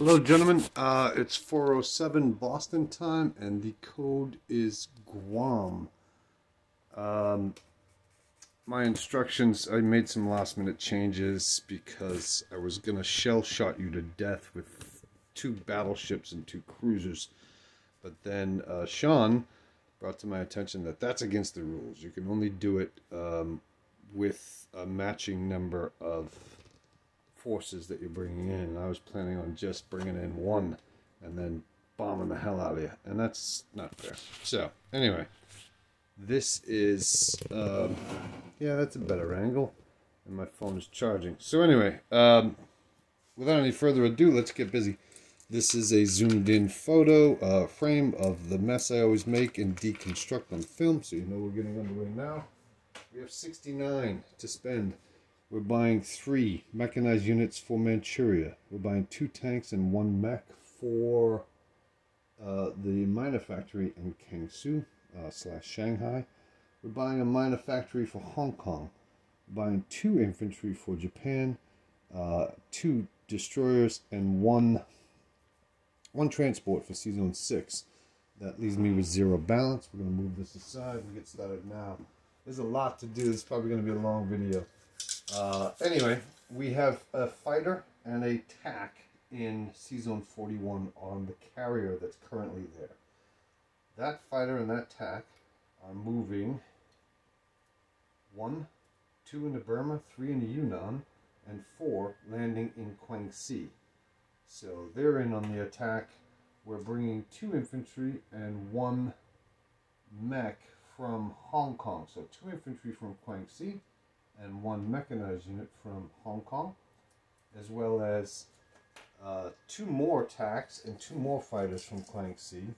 Hello, gentlemen. It's 4:07 Boston time, and the code is Guam. Um, my instructions, I made some last-minute changes because I was going to shell-shot you to death with 2 battleships and 2 cruisers. But then Sean brought to my attention that that's against the rules. You can only do it with a matching number of forces that you're bringing in. I was planning on just bringing in 1 and then bombing the hell out of you, and that's not fair. So anyway, this is yeah, that's a better angle, and my phone is charging. So anyway, without any further ado, let's get busy. This is a zoomed in photo frame of the mess I always make and deconstruct on film, so you know we're getting underway now. We have 69 to spend. We're buying 3 mechanized units for Manchuria. We're buying 2 tanks and 1 mech for the miner factory in Kiangsu / Shanghai. We're buying a miner factory for Hong Kong. We're buying 2 infantry for Japan, 2 destroyers, and one transport for Season 6. That leaves me with 0 balance. We're going to move this aside and get started now. There's a lot to do. It's probably going to be a long video. Anyway, we have a fighter and a TAC in Season 41 on the carrier that's currently there. That fighter and that TAC are moving 1, 2 into Burma, 3 into Yunnan, and 4 landing in Kwangsi. So they're in on the attack. We're bringing 2 infantry and 1 mech from Hong Kong. So 2 infantry from Kwangsi and 1 mechanized unit from Hong Kong, as well as 2 more TACs and 2 more fighters from Kwangsi,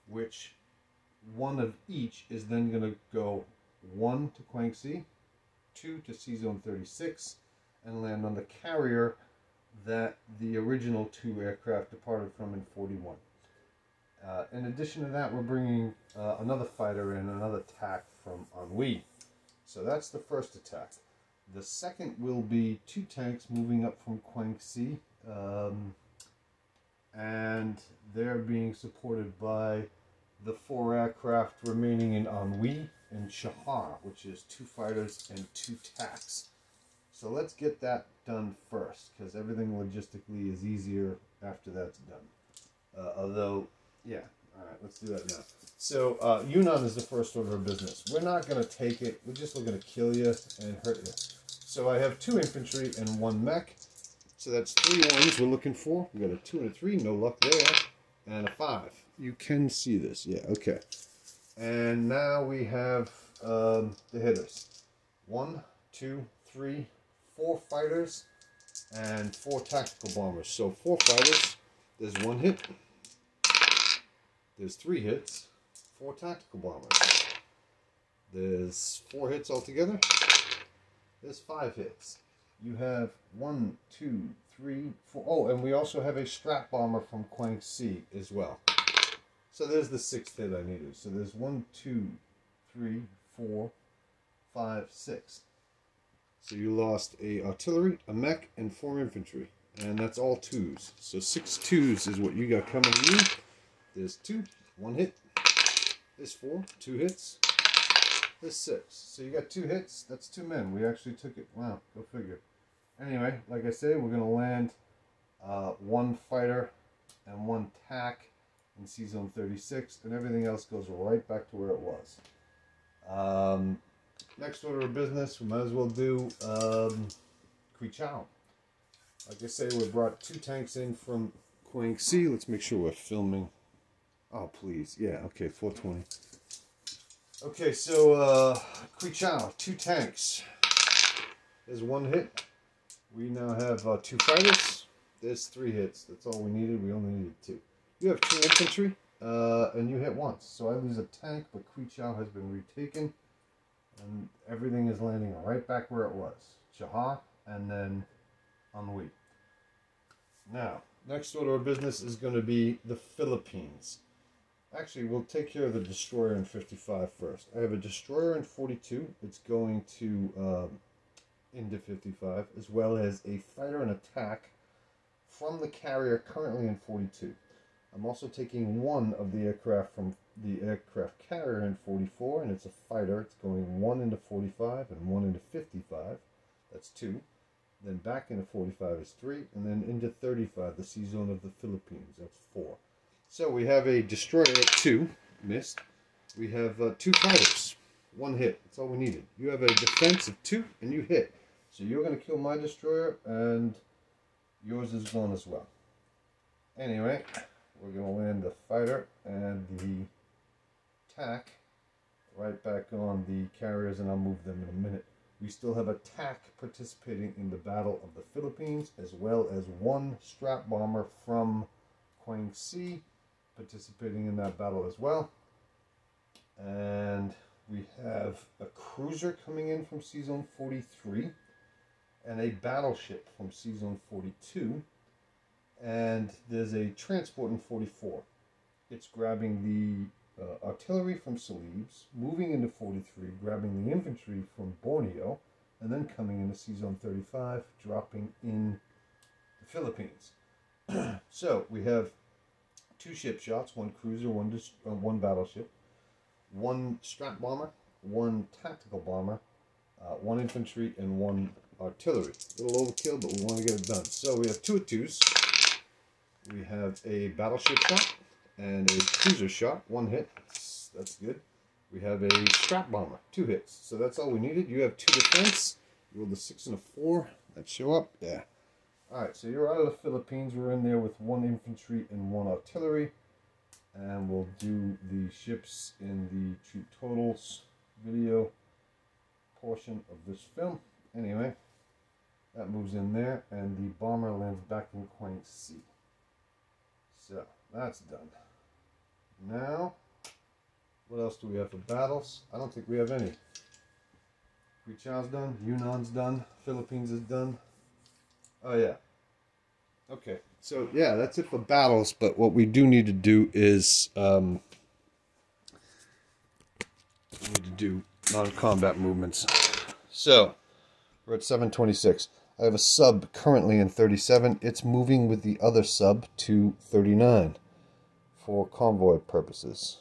which 1 of each is then going to go 1 to Kwangsi, 2 to C-Zone 36, and land on the carrier that the original 2 aircraft departed from in 41. In addition to that, we're bringing another fighter and another TAC from Anhui. So that's the first attack. The second will be 2 tanks moving up from Kwangsi, and they're being supported by the 4 aircraft remaining in Anhui and Shahar, which is 2 fighters and 2 TACs. So let's get that done first, because everything logistically is easier after that's done. Although, yeah, alright, let's do that now. So, Yunnan is the first order of business. We're not going to take it, we're just looking to kill you and hurt you. So I have 2 infantry and 1 mech. So that's 3 ones we're looking for. We got a 2 and a 3, no luck there. And a 5. You can see this, yeah, okay. And now we have the hitters. 1, 2, 3, 4 fighters and 4 tactical bombers. So 4 fighters, there's 1 hit. There's 3 hits, 4 tactical bombers. There's 4 hits altogether. There's 5 hits. You have 1, 2, 3, 4. Oh, and we also have a strap bomber from Kwangsi as well. So there's the 6th hit I needed. So there's 1, 2, 3, 4, 5, 6. So you lost a artillery, a mech, and 4 infantry. And that's all 2s. So 6 2s is what you got coming to you. There's 2, 1 hit. There's 4, 2 hits. There's 6. So you got 2 hits. That's 2 men. We actually took it. Wow, go figure. Anyway, like I say, we're going to land 1 fighter and 1 TAC in C-Zone 36, and everything else goes right back to where it was. Next order of business, we might as well do Kwangsi. Like I say, we brought 2 tanks in from Kwangsi. Let's make sure we're filming. Oh, please. Yeah, okay, 420. Okay, so Kwangsi, 2 tanks. There's 1 hit. We now have 2 fighters. There's 3 hits. That's all we needed. We only needed 2. You have 2 infantry, and you hit once. So I lose a tank, but Kwangsi has been retaken. And everything is landing right back where it was. Shahar, and then Anhui. Now, next order of business is going to be the Philippines. Actually, we'll take care of the destroyer in 55 first. I have a destroyer in 42. It's going to Indo 55, as well as a fighter and attack from the carrier currently in 42. I'm also taking one of the aircraft from the aircraft carrier in 44, and it's a fighter. It's going one into 45 and one into 55. That's 2. Then back into 45 is 3, and then into 35, the sea zone of the Philippines. That's 4. So we have a destroyer at 2, missed. We have 2 fighters, 1 hit. That's all we needed. You have a defense of 2, and you hit. So you're going to kill my destroyer, and yours is gone as well. Anyway, we're going to land the fighter and the TAC right back on the carriers, and I'll move them in a minute. We still have a TAC participating in the Battle of the Philippines, as well as 1 strap bomber from Kwangsi participating in that battle as well. And we have a cruiser coming in from Sea Zone 43, and a battleship from Sea Zone 42, and there's a transport in 44. It's grabbing the artillery from Celebes, moving into 43, grabbing the infantry from Borneo, and then coming into Sea Zone 35, dropping in the Philippines. So we have 2 ship shots, 1 cruiser, 1 battleship, 1 strap bomber, 1 tactical bomber, 1 infantry, and 1 artillery. A little overkill, but we want to get it done. So we have 2 of 2s. We have a battleship shot and a cruiser shot, 1 hit. That's good. We have a strap bomber, 2 hits. So that's all we needed. You have 2 defense. You rolled a 6 and a 4. That show up? Yeah. Alright, so you're out of the Philippines. We're in there with 1 infantry and 1 artillery. And we'll do the ships in the troop totals video portion of this film. Anyway, that moves in there, and the bomber lands back in Kwangsi. So, that's done. Now, what else do we have for battles? I don't think we have any. Quichao's done, Yunnan's done, Philippines is done. Oh yeah. Okay, so yeah, that's it for battles, but what we do need to do is we need to do non-combat movements. So, we're at 726. I have a sub currently in 37. It's moving with the other sub to 39 for convoy purposes.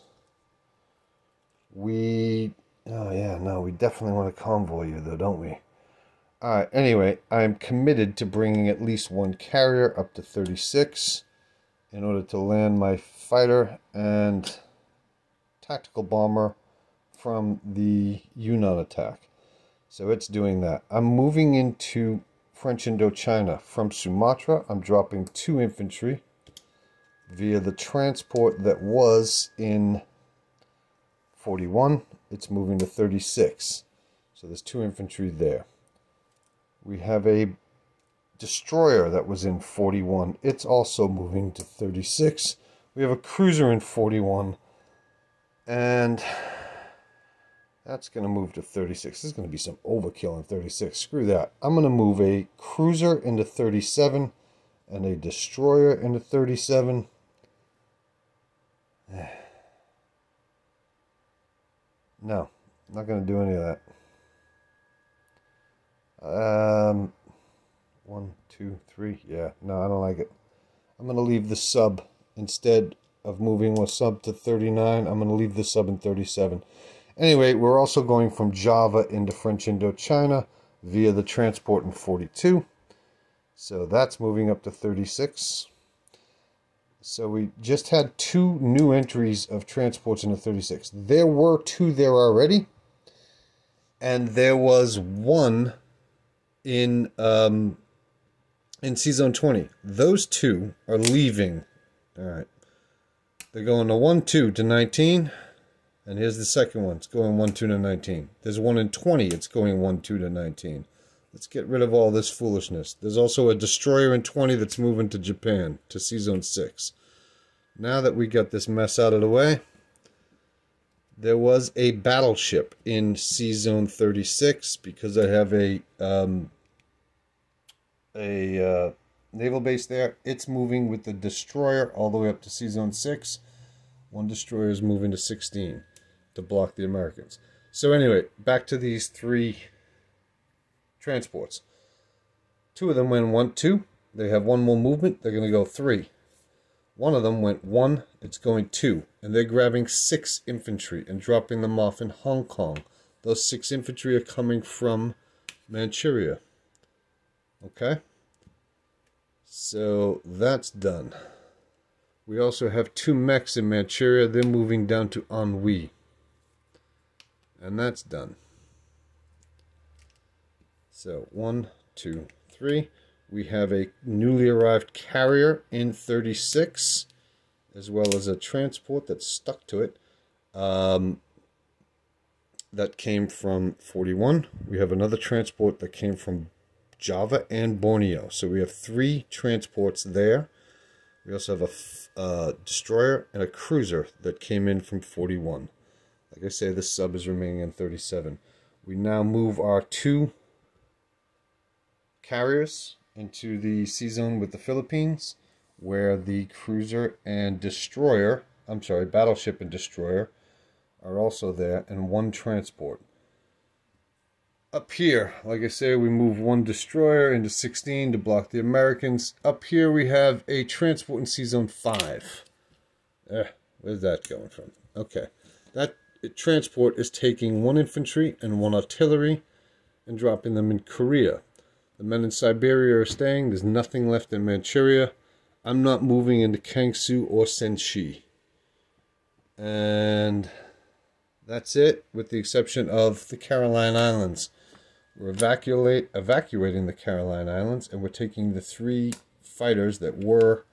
We definitely want to convoy you though, don't we? Alright, anyway, I'm committed to bringing at least 1 carrier up to 36 in order to land my fighter and tactical bomber from the Yunnan attack. So it's doing that. I'm moving into French Indochina from Sumatra. I'm dropping 2 infantry via the transport that was in 41. It's moving to 36. So there's 2 infantry there. We have a destroyer that was in 41. It's also moving to 36. We have a cruiser in 41. And that's going to move to 36. This is going to be some overkill in 36. Screw that. I'm going to move a cruiser into 37 and a destroyer into 37. No, I'm not going to do any of that. 1, 2, 3. Yeah, no, I don't like it. I'm going to leave the sub instead of moving a sub to 39. I'm going to leave the sub in 37. Anyway, we're also going from Java into French Indochina via the transport in 42. So that's moving up to 36. So we just had 2 new entries of transports into 36. There were 2 there already. And there was 1 in Sea Zone 20. Those 2 are leaving. Alright. They're going to 1-2 to 19. And here's the second one. It's going 1-2 to 19. There's 1 in 20. It's going 1-2 to 19. Let's get rid of all this foolishness. There's also a destroyer in 20 that's moving to Japan, to Sea Zone 6. Now that we got this mess out of the way, there was a battleship in Sea Zone 36 because I have a naval base there. It's moving with the destroyer all the way up to Sea Zone 6. 1 destroyer is moving to 16 to block the Americans. So anyway, back to these 3 transports. 2 of them went 1-2. They have one more movement. They're going to go 3. One of them went 1. It's going 2. And they're grabbing 6 infantry and dropping them off in Hong Kong. Those 6 infantry are coming from Manchuria. Okay? So that's done. We also have 2 mechs in Manchuria. They're moving down to Anhui. And that's done. So 1, 2, 3. We have a newly arrived carrier in 36, as well as a transport that's stuck to it. That came from 41. We have another transport that came from Java and Borneo. So we have 3 transports there. We also have a destroyer and a cruiser that came in from 41. Like I say, this sub is remaining in 37. We now move our 2 carriers into the sea zone with the Philippines, where the cruiser and destroyer, battleship and destroyer are also there, and 1 transport. Up here, like I say, we move 1 destroyer into 16 to block the Americans. Up here we have a transport in sea zone 5. Where's that going from? Okay, that transport is taking 1 infantry and 1 artillery and dropping them in Korea. The men in Siberia are staying. There's nothing left in Manchuria. I'm not moving into Kiangsu or Senshi. And that's it, with the exception of the Caroline Islands. We're evacuating the Caroline Islands, and we're taking the 3 fighters that were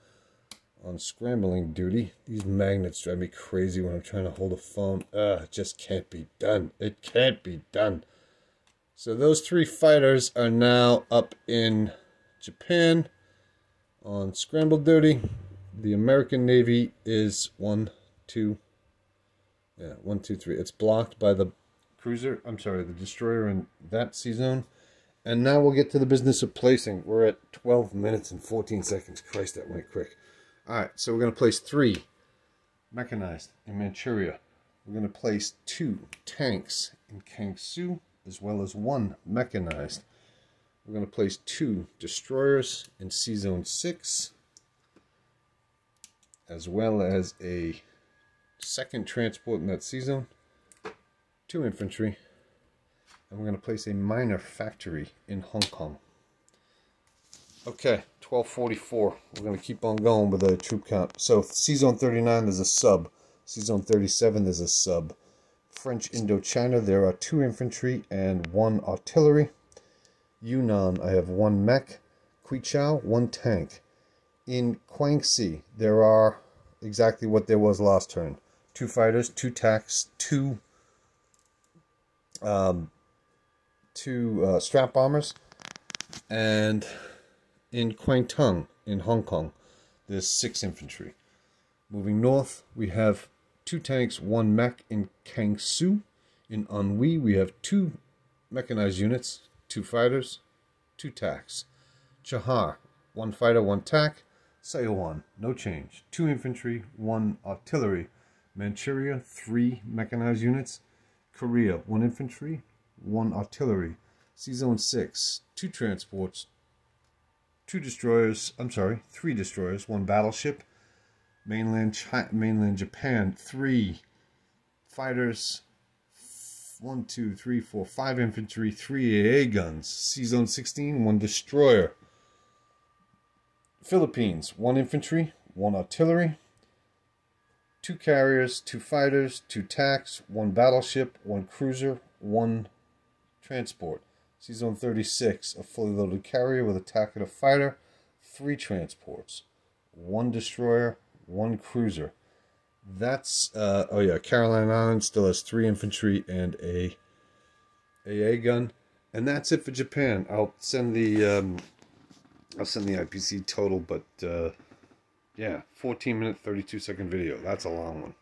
on scrambling duty. These magnets drive me crazy when I'm trying to hold a phone. It just can't be done. It can't be done. So those 3 fighters are now up in Japan on scramble duty. The American Navy is 1, 2, 3. It's blocked by the the destroyer in that sea zone. And now we'll get to the business of placing. We're at 12 minutes and 14 seconds. Christ, that went quick. Alright, so we're going to place 3 mechanized in Manchuria. We're going to place 2 tanks in Kiangsu, as well as 1 mechanized. We're going to place 2 destroyers in Sea Zone 6, as well as a 2nd transport in that sea zone, 2 infantry, and we're going to place a minor factory in Hong Kong. Okay, 12:44. We're going to keep on going with the troop count. So, Sea Zone 39, there's a sub. Sea Zone 37, there's a sub. French Indochina, there are 2 infantry and 1 artillery. Yunnan, I have 1 mech. Quichao, 1 tank. In Kwangsi, there are exactly what there was last turn. 2 fighters, 2 tanks, 2 strap bombers. And in Kwangtung, in Hong Kong, there's 6 infantry. Moving north, we have 2 tanks, 1 mech in Kiangsu. In Anhui, we have 2 mechanized units, 2 fighters, 2 tanks. Chahar, 1 fighter, 1 tank. Saiwan, no change. 2 infantry, 1 artillery. Manchuria, 3 mechanized units. Korea, 1 infantry, 1 artillery. Sea Zone 6, 2 transports, 3 destroyers, 1 battleship. Mainland Japan, 3 fighters, 5 infantry, 3 AA guns. Sea Zone 16, 1 destroyer. Philippines, 1 infantry, 1 artillery, 2 carriers, 2 fighters, 2 tanks, 1 battleship, 1 cruiser, 1 transport. Sea Zone 36, a fully loaded carrier with a tank and a fighter, 3 transports, 1 destroyer, 1 cruiser. That's Caroline Island still has 3 infantry and a AA gun, and that's it for Japan. I'll send the IPC total, but 14-minute, 32-second video. That's a long one.